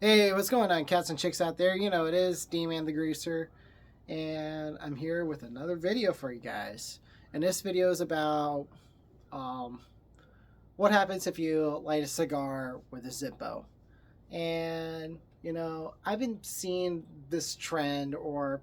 Hey, what's going on, cats and chicks out there? You know, it is D-Man the Greaser, and I'm here with another video for you guys. And this video is about um, what happens if you light a cigar with a Zippo. And, I've been seeing this trend, or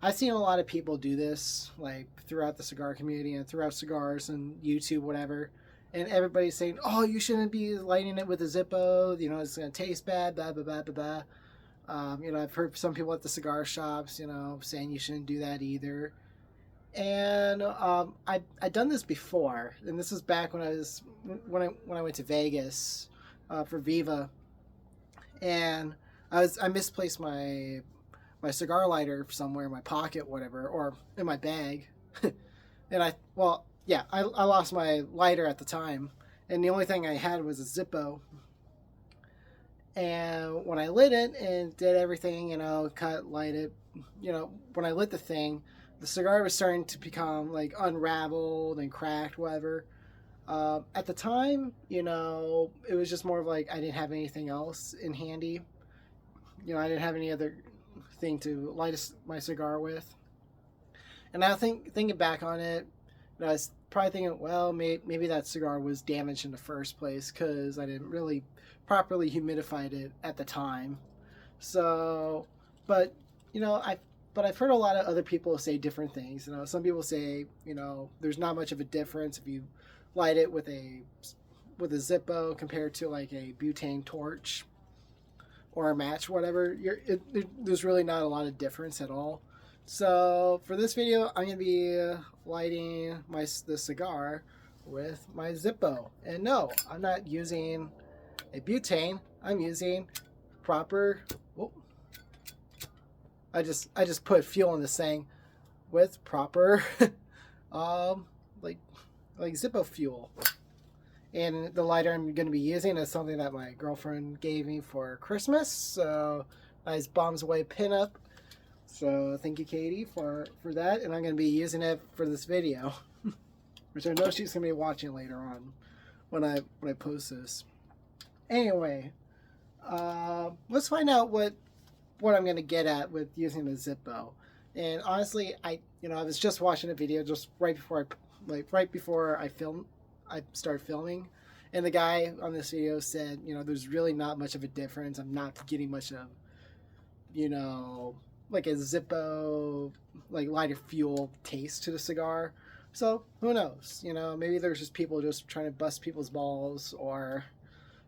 I've seen a lot of people do this, like throughout the cigar community and throughout cigars and YouTube, whatever. And everybody's saying, "Oh, you shouldn't be lighting it with a Zippo. It's gonna taste bad." Blah blah blah blah blah. I've heard some people at the cigar shops, saying you shouldn't do that either. And I've done this before, and this was back when I went to Vegas for Viva, and I misplaced my cigar lighter somewhere in my pocket, whatever, or in my bag. And I lost my lighter at the time, and the only thing I had was a Zippo. And when I lit it and did everything, cut, light it, when I lit the thing, the cigar was starting to become like unraveled and cracked, whatever. At the time, it was just more of like I didn't have anything else in handy. I didn't have any other thing to light my cigar with. And now thinking back on it, I was probably thinking, well, maybe that cigar was damaged in the first place because I didn't really properly humidified it at the time. So, but I've heard a lot of other people say different things. Some people say, there's not much of a difference if you light it with a Zippo compared to like a butane torch or a match, whatever. There's really not a lot of difference at all. So for this video, I'm gonna be lighting the cigar with my Zippo. And no, I'm not using a butane. I'm using proper. Whoa, I just put fuel in this thing with proper, like Zippo fuel. And the lighter I'm going to be using is something that my girlfriend gave me for Christmas. So nice Bombs Away pinup. So thank you, Katie, for that. And I'm going to be using it for this video, which I know she's going to be watching later on when I post this. Anyway, let's find out what I'm going to get at with using the Zippo. And honestly, I was just watching a video just right before I started filming, and the guy on this video said, there's really not much of a difference. I'm not getting much of, like a Zippo, like lighter fuel taste to the cigar. So who knows? Maybe there's just people just trying to bust people's balls, or,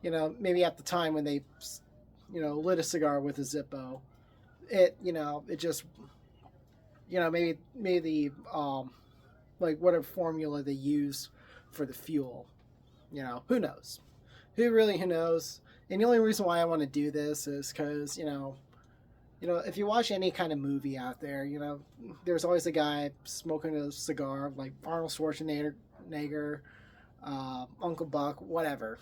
maybe at the time when they, lit a cigar with a Zippo, it just, maybe the, like whatever formula they use for the fuel, who knows? Who knows? And the only reason why I want to do this is because, if you watch any kind of movie out there, there's always a guy smoking a cigar, like Arnold Schwarzenegger, Uncle Buck, whatever.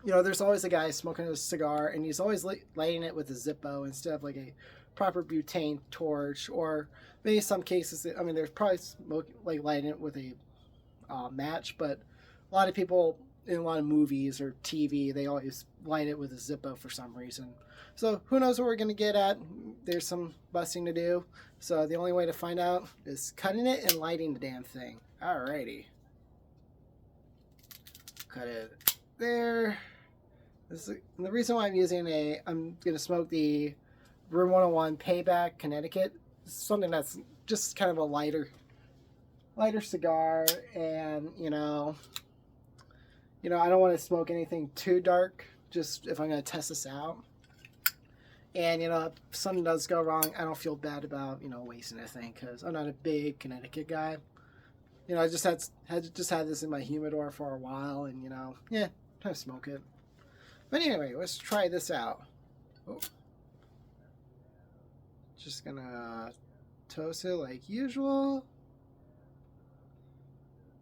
There's always a guy smoking a cigar, and he's always lighting it with a Zippo instead of like a proper butane torch, or maybe some cases, there's probably lighting it with a match, but a lot of people in a lot of movies or TV, they always light it with a Zippo for some reason. So who knows what we're going to get at. There's some busting to do. So the only way to find out is cutting it and lighting the damn thing. Alrighty. Cut it there. The reason why I'm going to smoke the Room 101 Payback Connecticut. Something that's just kind of a lighter cigar, and I don't want to smoke anything too dark, just if I'm going to test this out. And if something does go wrong, I don't feel bad about wasting anything, because I'm not a big Connecticut guy. I just had this in my humidor for a while, and time to smoke it. But anyway, let's try this out. Oh. Just gonna toast it like usual.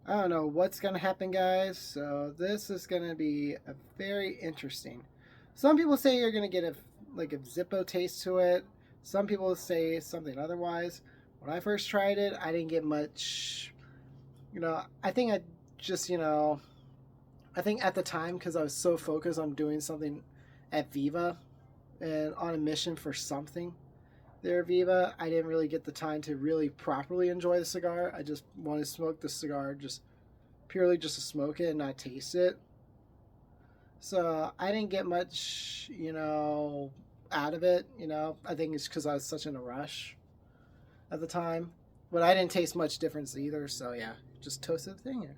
I don't know what's going to happen, guys, so this is going to be a very interesting. Some people say you're going to get a Zippo taste to it. Some people say something otherwise. When I first tried it, I didn't get much, I think I think at the time, because I was so focused on doing something at Viva, and on a mission for something there, Viva. I didn't really get the time to really properly enjoy the cigar. I just want to smoke the cigar just purely just to smoke it and not taste it. So I didn't get much, out of it. I think it's because I was such in a rush at the time. But I didn't taste much difference either. So yeah, just toasted the thing here.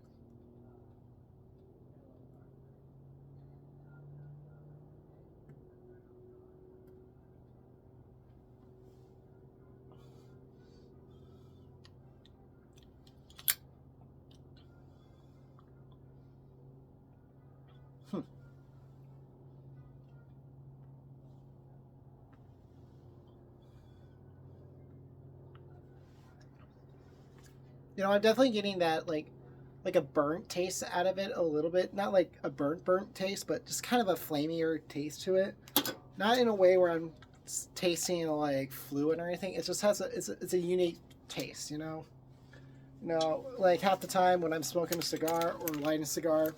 I'm definitely getting that like a burnt taste out of it a little bit. Not like a burnt taste, but just kind of a flamier taste to it. Not in a way where I'm tasting like fluid or anything. It just has it's a unique taste, like half the time when I'm smoking a cigar or lighting a cigar.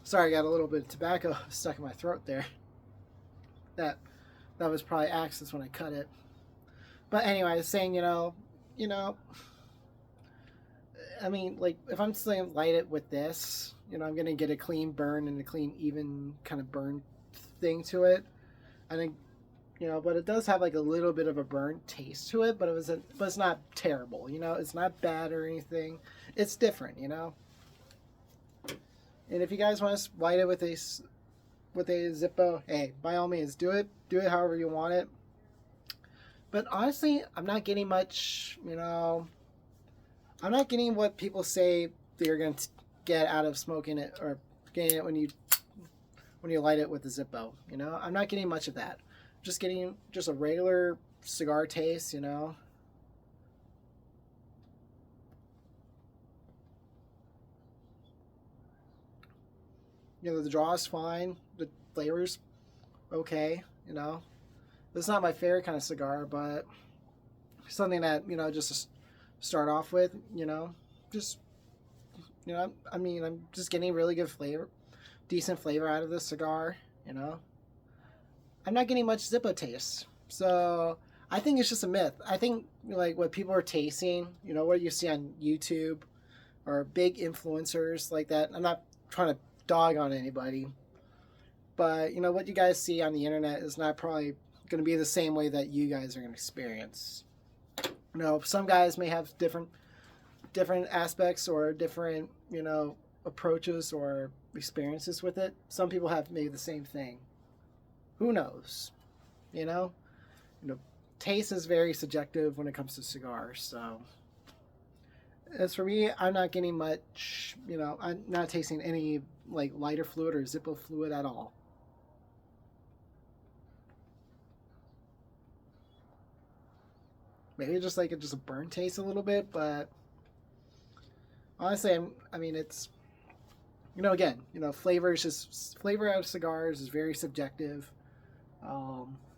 Sorry, I got a little bit of tobacco stuck in my throat there. That was probably accidents when I cut it. But anyway, I was saying, I mean, like if I'm still gonna light it with this, I'm gonna get a clean burn and a clean, even kind of burn thing to it. I think, but it does have like a little bit of a burnt taste to it, but it's not terrible. It's not bad or anything. It's different, And if you guys want to light it with a Zippo, hey, by all means, do it. Do it however you want it. But honestly, I'm not getting much, I'm not getting what people say they're going to get out of smoking it or getting it when you light it with the Zippo, I'm not getting much of that. I'm just getting just a regular cigar taste, The draw is fine. The flavor's okay, It's not my favorite kind of cigar, but something that, just to start off with, just, I mean, I'm just getting really good flavor, decent flavor out of this cigar, I'm not getting much Zippo taste. So I think it's just a myth. I think like what people are tasting, what you see on YouTube or big influencers like that. I'm not trying to dog on anybody, but what you guys see on the internet is not probably going to be the same way that you guys are going to experience. Some guys may have different aspects or different approaches or experiences with it. Some people have maybe the same thing. Who knows? Taste is very subjective when it comes to cigars. So as for me, I'm not getting much. I'm not tasting any like lighter fluid or Zippo fluid at all. Maybe just like just a burnt taste a little bit, but honestly, I mean, it's again, flavor out of cigars is very subjective.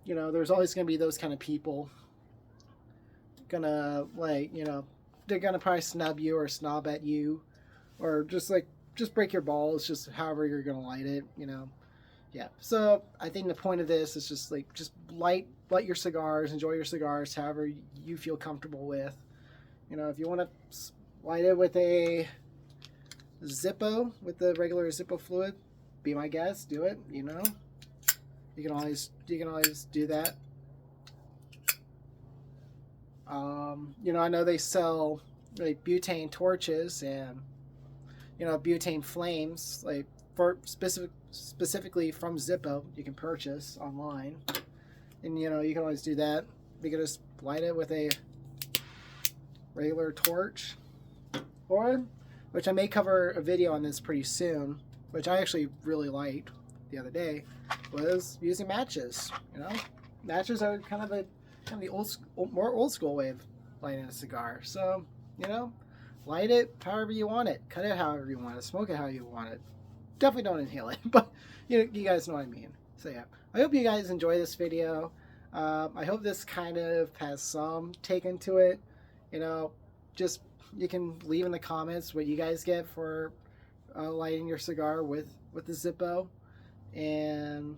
There's always going to be those kind of people gonna they're gonna probably snub you or snob at you, or just break your balls, just however you're gonna light it. Yeah. So I think the point of this is just light your cigars, enjoy your cigars, however you feel comfortable with. If you want to light it with a Zippo, with the regular Zippo fluid, be my guest, do it. You can always do that. I know they sell like butane torches and butane flames, like for specifically from Zippo. You can purchase online, and you can always do that. You can just light it with a regular torch, or which I may cover a video on this pretty soon, which I actually really liked the other day, was using matches. Matches are kind of the more old school way of lighting a cigar. So light it however you want it, cut it however you want it, smoke it how you want it. Definitely don't inhale it, but you guys know what I mean. So yeah, I hope you guys enjoy this video. I hope this kind of has some take into it. Just you can leave in the comments what you guys get for lighting your cigar with the Zippo. And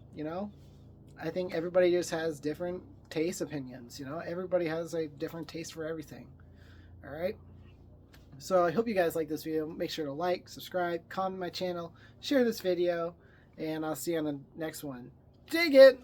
I think everybody just has different taste opinions. Everybody has a different taste for everything. All right. So I hope you guys like this video. Make sure to like, subscribe, comment my channel, share this video, and I'll see you on the next one. Dig it!